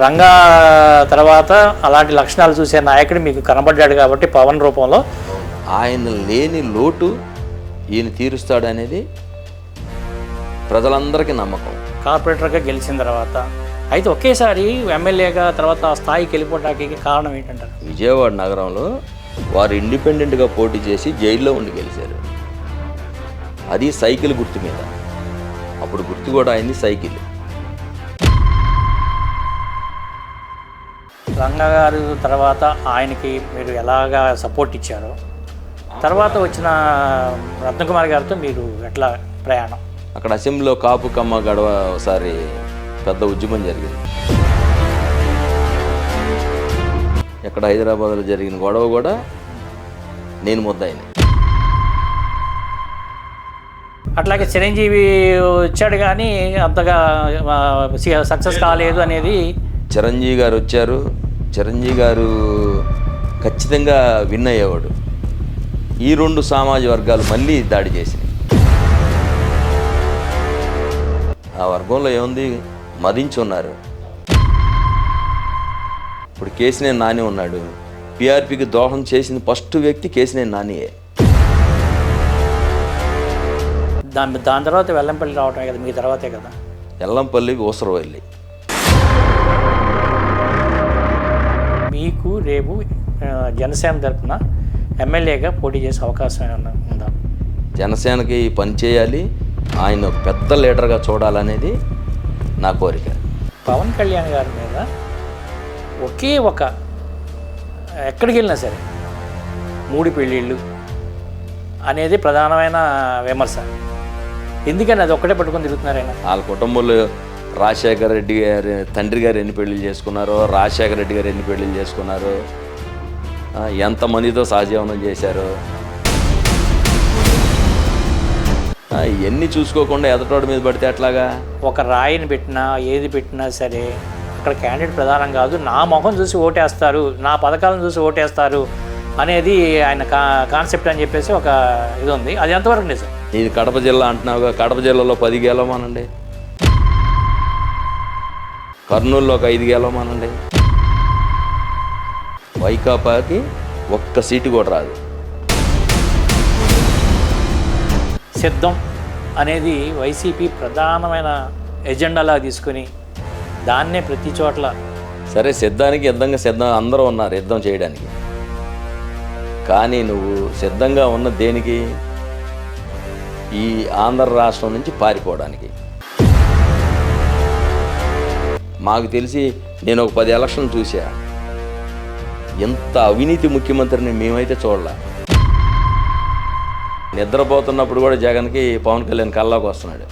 రంగా తర్వాత అలాంటి లక్షణాలు చూసే నాయకుడు మీకు కనబడ్డాడు కాబట్టి పవన్ రూపంలో ఆయన లేని లోటు ఈయన తీరుస్తాడనేది ప్రజలందరికీ నమ్మకం. కార్పొరేటర్గా గెలిచిన తర్వాత అయితే ఒకేసారి ఎమ్మెల్యేగా తర్వాత ఆ స్థాయికి వెళ్ళిపోవడానికి కారణం ఏంటంటారు? విజయవాడ నగరంలో వారు ఇండిపెండెంట్గా పోటీ చేసి జైల్లో ఉండి గెలిచారు. అది సైకిల్ గుర్తు మీద. అప్పుడు గుర్తు కూడా అయింది సైకిల్. రంగా గారు తర్వాత ఆయనకి మీరు ఎలాగా సపోర్ట్ ఇచ్చారో తర్వాత వచ్చిన రత్నకుమార్ గారితో మీరు ఎట్లా ప్రయాణం? అక్కడ అసెంబ్లీలో కాపు కమ్మ గడవ ఒకసారి పెద్ద ఉద్యమం జరిగింది. ఎక్కడ హైదరాబాద్లో జరిగిన గొడవ కూడా నేను ముద్దాయిని. అట్లాగే చిరంజీవి వచ్చాడు కానీ అంతగా సక్సెస్ కాలేదు అనేది. చిరంజీవి గారు వచ్చారు. చిరంజీవి గారు ఖచ్చితంగా విన్ అయ్యేవాడు. ఈ రెండు సామాజిక వర్గాలు మళ్ళీ దాడి చేసినాయి. ఆ వర్గంలో ఏముంది, మదించి ఉన్నారు. ఇప్పుడు కేసినేని నాని ఉన్నాడు. పిఆర్పికి దోహం చేసిన ఫస్ట్ వ్యక్తి కేసినేని నానియే. దాని తర్వాత వెల్లంపల్లి రావటమే కదా మీ తర్వాతే కదా? ఎల్లంపల్లి ఊసరవల్లి. మీకు రేపు జనసేన తరఫున ఎమ్మెల్యేగా పోటీ చేసే అవకాశం ఏమన్నా ఉందా? జనసేనకి పని చేయాలి, ఆయన పెద్ద లీడర్గా చూడాలనేది నా కోరిక. పవన్ కళ్యాణ్ గారి మీద ఒకే ఒక ఎక్కడికి వెళ్ళినా సరే 3 పెళ్ళిళ్ళు అనేది ప్రధానమైన విమర్శ. ఎందుకని అది ఒక్కటే పట్టుకొని తిరుగుతున్నారైనా? వాళ్ళ కుటుంబంలో రాజశేఖర రెడ్డి గారి తండ్రి గారు ఎన్ని పెళ్ళిళ్ళు చేసుకున్నారో, రాజశేఖర రెడ్డి గారు ఎన్ని పెళ్ళిళ్ళు చేసుకున్నారో, ఎంతమందితో సహజీవనం చేశారో, ఇవన్నీ చూసుకోకుండా ఎదటోడి మీద పడితే ఎట్లాగా? ఒక రాయిని పెట్టినా ఏది పెట్టినా సరే అక్కడ క్యాండిడేట్ ప్రధానం కాదు, నా మొహం చూసి ఓటేస్తారు, నా పథకాలను చూసి ఓటేస్తారు అనేది ఆయన కాన్సెప్ట్ అని చెప్పేసి ఒక ఇది ఉంది. అది ఎంతవరకు నిజం? ఇది కడప జిల్లా అంటున్నావుగా, కడప జిల్లాలో 10 గెలవమానండి, కర్నూలులో ఒక 5 గెలవమానండి. వైకాపాకి ఒక్క సీటు కూడా రాదు. సిద్ధం అనేది వైసీపీ ప్రధానమైన ఎజెండాలా తీసుకుని దాన్నే ప్రతి చోట్ల. సరే, సిద్ధానికి సిద్ధం అందరూ ఉన్నారు యుద్ధం చేయడానికి. కానీ నువ్వు సిద్ధంగా ఉన్న దేనికి? ఈ ఆంధ్ర రాష్ట్రం నుంచి పారిపోవడానికి. మాకు తెలిసి నేను ఒక 10 ఎలక్షన్లు చూసా. ఎంత అవినీతి ముఖ్యమంత్రిని మేమైతే చూడలే. నిద్రపోతున్నప్పుడు కూడా జగన్కి పవన్ కళ్యాణ్ కల్లోకి వస్తున్నాడు.